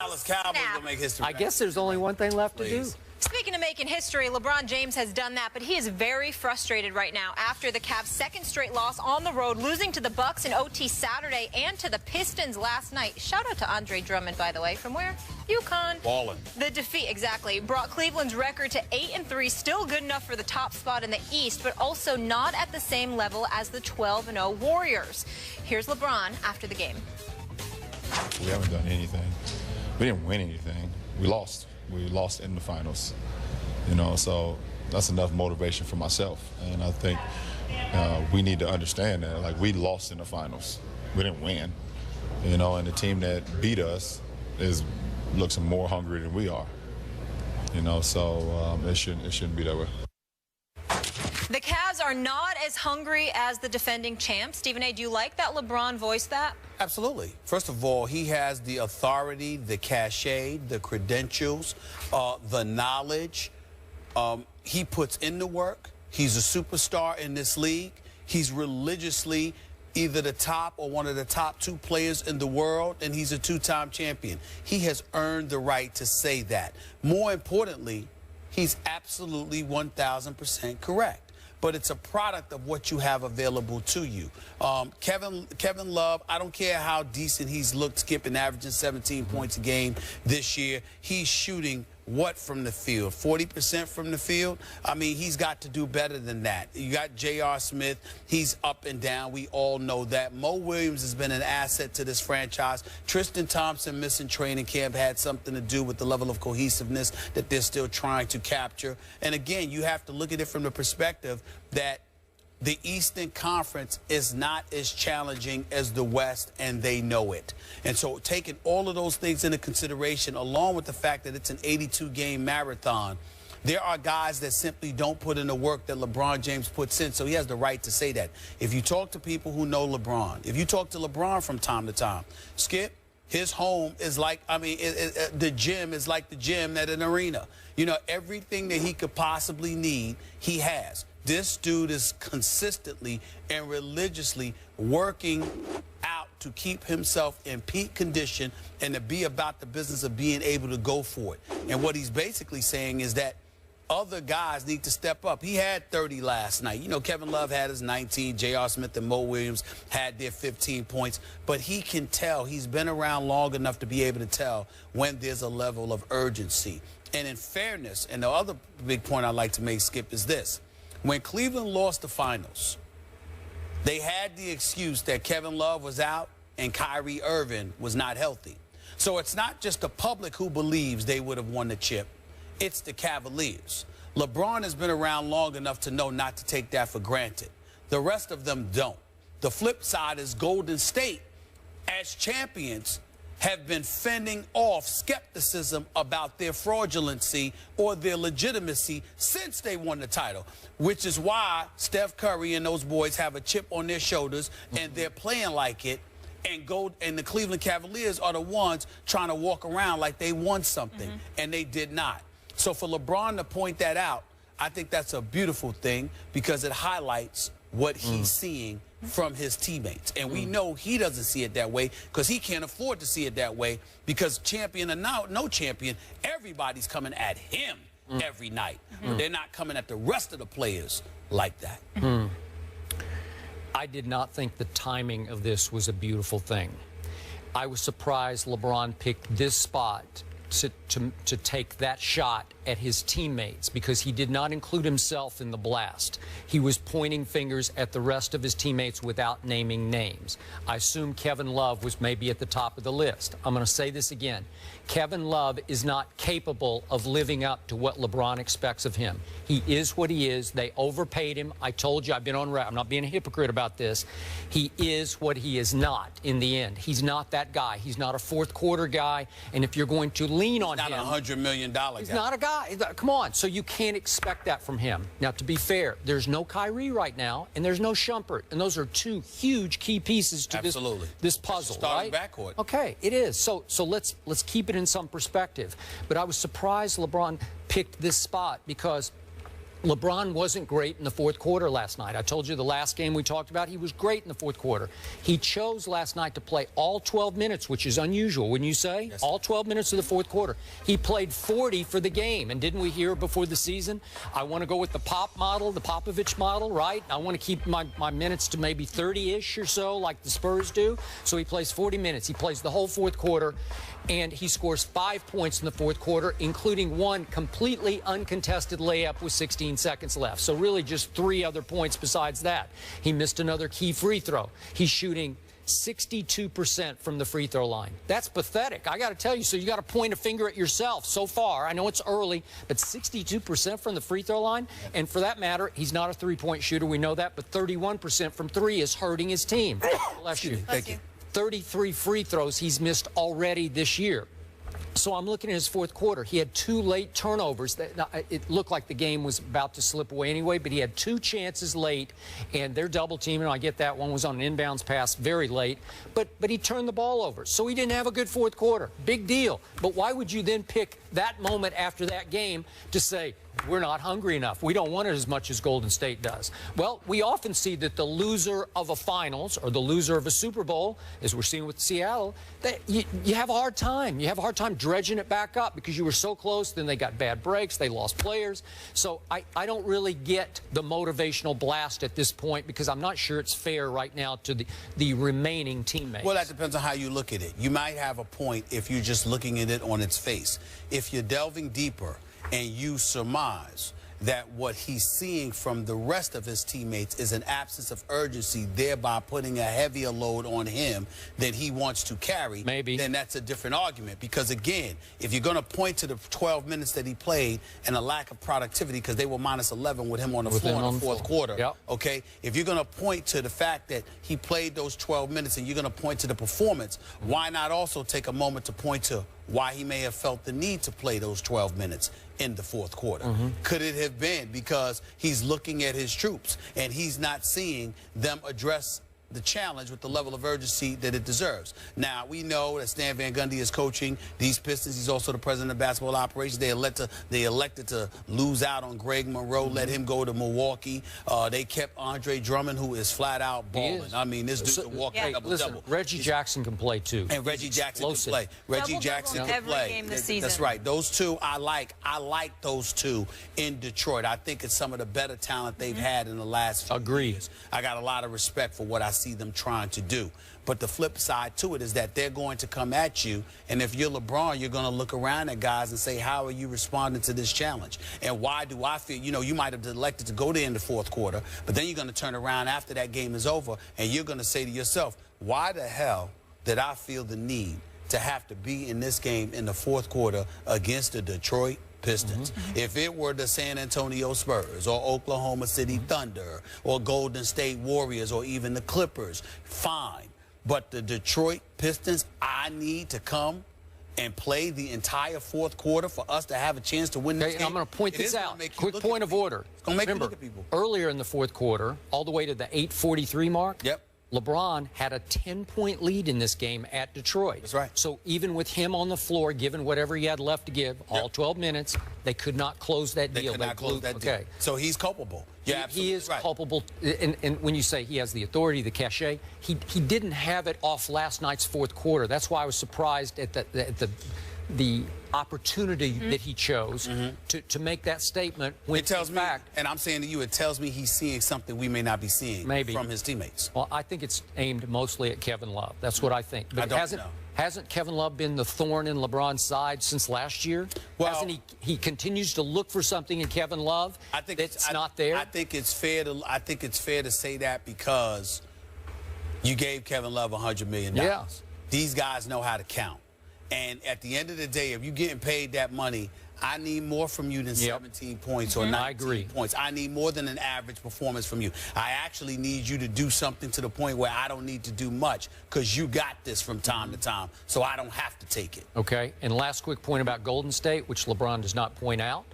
Dallas Cowboys gonna make history. I guess there's only one thing left to do. Speaking of making history, LeBron James has done that, but he is very frustrated right now after the Cavs' second straight loss on the road, losing to the Bucks in OT Saturday and to the Pistons last night. Shout out to Andre Drummond, by the way, from where? UConn. Ballin'. The defeat, exactly, brought Cleveland's record to 8-3, still good enough for the top spot in the East, but also not at the same level as the 12-0 Warriors. Here's LeBron after the game. We haven't done anything. We didn't win anything. We lost. We lost in the finals, you know, so that's enough motivation for myself. And I think we need to understand that, like, we lost in the finals. We didn't win, you know, and the team that beat us looks more hungry than we are, you know, so it shouldn't be that way. The Cavs are not as hungry as the defending champs. Stephen A., do you like that LeBron voiced that? Absolutely. First of all, he has the authority, the cachet, the credentials, the knowledge. He puts in the work. He's a superstar in this league. He's religiously either the top or one of the top 2 players in the world, and he's a 2-time champion. He has earned the right to say that. More importantly, he's absolutely 1,000% correct. But it's a product of what you have available to you. Kevin Love, I don't care how decent he's looked, skipping, averaging 17 points a game this year. He's shooting what from the field? 40% from the field? I mean, he's got to do better than that. You got J.R. Smith. He's up and down. We all know that. Mo Williams has been an asset to this franchise. Tristan Thompson missing training camp had something to do with the level of cohesiveness that they're still trying to capture. And again, you have to look at it from the perspective that the Eastern Conference is not as challenging as the West, and they know it. And so taking all of those things into consideration, along with the fact that it's an 82-game marathon, there are guys that simply don't put in the work that LeBron James puts in, so he has the right to say that. If you talk to people who know LeBron, if you talk to LeBron from time to time, Skip, his home is like, I mean, the gym is like the gym at an arena. You know, everything that he could possibly need, he has. This dude is consistently and religiously working out to keep himself in peak condition and to be about the business of being able to go for it. And what he's basically saying is that other guys need to step up. He had 30 last night. You know, Kevin Love had his 19. J.R. Smith and Mo Williams had their 15 points. But he can tell. He's been around long enough to be able to tell when there's a level of urgency. And in fairness, and the other big point I'd like to make, Skip, is this. When Cleveland lost the finals, they had the excuse that Kevin Love was out and Kyrie Irving was not healthy. So it's not just the public who believes they would have won the chip. It's the Cavaliers. LeBron has been around long enough to know not to take that for granted. The rest of them don't. The flip side is Golden State, as champions, have been fending off skepticism about their fraudulency or their legitimacy since they won the title, which is why Steph Curry and those boys have a chip on their shoulders and they're playing like it, and the Cleveland Cavaliers are the ones trying to walk around like they won something, and they did not. So for LeBron to point that out, I think that's a beautiful thing because it highlights what he's seeing from his teammates. And we know he doesn't see it that way because he can't afford to see it that way because champion or no champion, everybody's coming at him every night. They're not coming at the rest of the players like that. I did not think the timing of this was a beautiful thing. I was surprised LeBron picked this spot to take that shot at his teammates because he did not include himself in the blast. He was pointing fingers at the rest of his teammates without naming names. I assume Kevin Love was maybe at the top of the list. I'm going to say this again. Kevin Love is not capable of living up to what LeBron expects of him. He is what he is. They overpaid him. I told you, I've been on record. I'm not being a hypocrite about this. He is what he is not in the end. He's not that guy. He's not a fourth quarter guy. And if you're going to lean on him, not a $100 million guy. He's not a guy. Come on. So you can't expect that from him. Now, to be fair, there's no Kyrie right now, and there's no Shumpert. And those are two huge key pieces to this puzzle, right? Backcourt. Okay, it is. So let's keep it in some perspective. But I was surprised LeBron picked this spot because LeBron wasn't great in the fourth quarter last night. I told you the last game we talked about, he was great in the fourth quarter. He chose last night to play all 12 minutes, which is unusual, wouldn't you say? Yes. All 12 minutes of the fourth quarter. He played 40 for the game. And didn't we hear before the season, I want to go with the Pop model, the Popovich model, right? I want to keep my minutes to maybe 30-ish or so like the Spurs do. So he plays 40 minutes. He plays the whole fourth quarter, and he scores 5 points in the fourth quarter, including one completely uncontested layup with 16 seconds left. So really just 3 other points besides that. He missed another key free throw. He's shooting 62% from the free throw line. That's pathetic. I got to tell you, so you got to point a finger at yourself so far. I know it's early, but 62% from the free throw line. And for that matter, he's not a three-point shooter. We know that, but 31% from 3 is hurting his team. Bless you. Thank you. 33 free throws he's missed already this year. So I'm looking at his fourth quarter. He had 2 late turnovers. It looked like the game was about to slip away anyway, but he had 2 chances late, and they're double teaming. I get that. One was on an inbounds pass very late, but he turned the ball over. So he didn't have a good fourth quarter. Big deal. But why would you then pick that moment after that game to say, we're not hungry enough, we don't want it as much as Golden State does? Well, we often see that the loser of a finals or the loser of a Super Bowl, as we're seeing with Seattle, that you have a hard time. You have a hard time dredging it back up because you were so close, then they got bad breaks, they lost players. So I don't really get the motivational blast at this point because I'm not sure it's fair right now to the remaining teammates. Well, that depends on how you look at it. You might have a point if you're just looking at it on its face. If you're delving deeper and you surmise that what he's seeing from the rest of his teammates is an absence of urgency, thereby putting a heavier load on him than he wants to carry, maybe, then that's a different argument. Because, again, if you're going to point to the 12 minutes that he played and a lack of productivity, because they were minus 11 with him on the floor in the fourth quarter, yep. Okay, if you're going to point to the fact that he played those 12 minutes and you're going to point to the performance, why not also take a moment to point to why he may have felt the need to play those 12 minutes in the fourth quarter? Could it have been because he's looking at his troops and he's not seeing them address the challenge with the level of urgency that it deserves? Now, we know that Stan Van Gundy is coaching these Pistons. He's also the president of basketball operations. They elected to lose out on Greg Monroe, let him go to Milwaukee. They kept Andre Drummond, who is flat out balling. I mean, this dude's a walking double-double. Reggie Jackson can play, too. And Reggie Jackson can play. Reggie Jackson can play. Game this season. That's right. Those two, I like those two in Detroit. I think it's some of the better talent they've had in the last few years. I got a lot of respect for what I see them trying to do. But the flip side to it is that they're going to come at you, and if you're LeBron, you're going to look around at guys and say, how are you responding to this challenge? And why do I feel, you know, you might have elected to go there in the fourth quarter, but then you're going to turn around after that game is over, and you're going to say to yourself, why the hell did I feel the need to have to be in this game in the fourth quarter against the Detroit Pistons? If it were the San Antonio Spurs or Oklahoma City Thunder or Golden State Warriors or even the Clippers, fine. But the Detroit Pistons, I need to come and play the entire fourth quarter for us to have a chance to win this game. I'm going to point this out. Quick point of order. It's going to make you look at people. Earlier in the fourth quarter, all the way to the 8:43 mark, LeBron had a 10-point lead in this game at Detroit. That's right. So even with him on the floor, given whatever he had left to give, all 12 minutes, they could not close that deal. They could not close that deal. So he's culpable. He is culpable. And when you say he has the authority, the cachet, he didn't have it off last night's fourth quarter. That's why I was surprised at the opportunity that he chose to make that statement. When it tells me, and I'm saying to you, it tells me he's seeing something we may not be seeing from his teammates. Well, I think it's aimed mostly at Kevin Love. That's what I think. But hasn't Kevin Love been the thorn in LeBron's side since last year? Well, hasn't he continues to look for something in Kevin Love that's not there? I think it's fair to say that because you gave Kevin Love $100 million. Yeah. These guys know how to count. And at the end of the day, if you're getting paid that money, I need more from you than 17 points or 19 points. I need more than an average performance from you. I actually need you to do something to the point where I don't need to do much because you got this from time to time, so I don't have to take it. Okay, and last quick point about Golden State, which LeBron does not point out.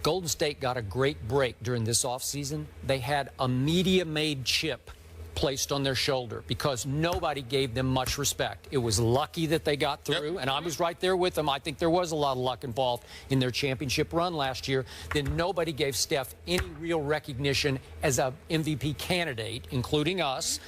Golden State got a great break during this offseason. They had a media-made chip placed on their shoulder because nobody gave them much respect. It was lucky that they got through, and I was right there with them. I think there was a lot of luck involved in their championship run last year. Then nobody gave Steph any real recognition as a MVP candidate, including us.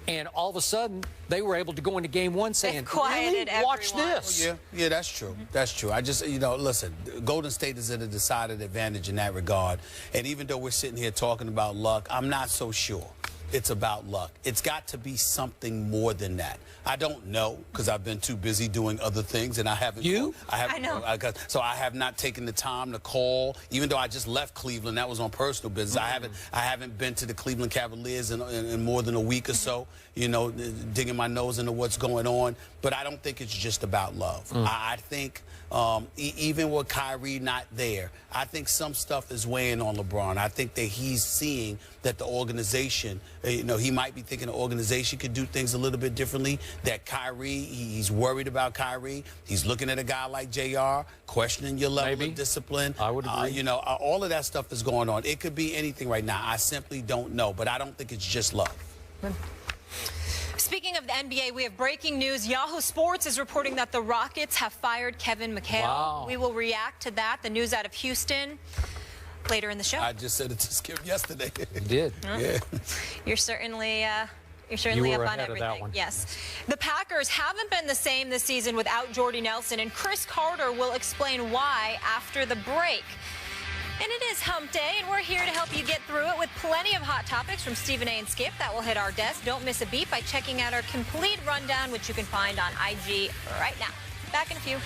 And all of a sudden, they were able to go into game one saying, really? Watch this. Yeah, that's true. That's true. I just, listen, Golden State is at a decided advantage in that regard. And even though we're sitting here talking about luck, I'm not so sure it's about luck. It's got to be something more than that. I don't know because I've been too busy doing other things, and I haven't. I know. So I have not taken the time to call. Even though I just left Cleveland, that was on personal business. I haven't been to the Cleveland Cavaliers in more than a week or so. Digging my nose into what's going on. But I don't think it's just about love. I think even with Kyrie not there, I think some stuff is weighing on LeBron. I think that he's seeing that the organization, he might be thinking the organization could do things a little bit differently. That Kyrie, he's worried about Kyrie. He's looking at a guy like JR, questioning your level of discipline. I would agree. All of that stuff is going on. It could be anything right now. I simply don't know. But I don't think it's just love. Speaking of the NBA, we have breaking news. Yahoo Sports is reporting that the Rockets have fired Kevin McHale. Wow. We will react to that. The news out of Houston later in the show. I just said it to Skip yesterday. You did. Yeah. You're certainly up on everything. Yes. The Packers haven't been the same this season without Jordy Nelson, and Chris Carter will explain why after the break. And it is hump day, and we're here to help you get through it with plenty of hot topics from Stephen A. and Skip that will hit our desk. Don't miss a beat by checking out our complete rundown, which you can find on IG right now. Back in a few.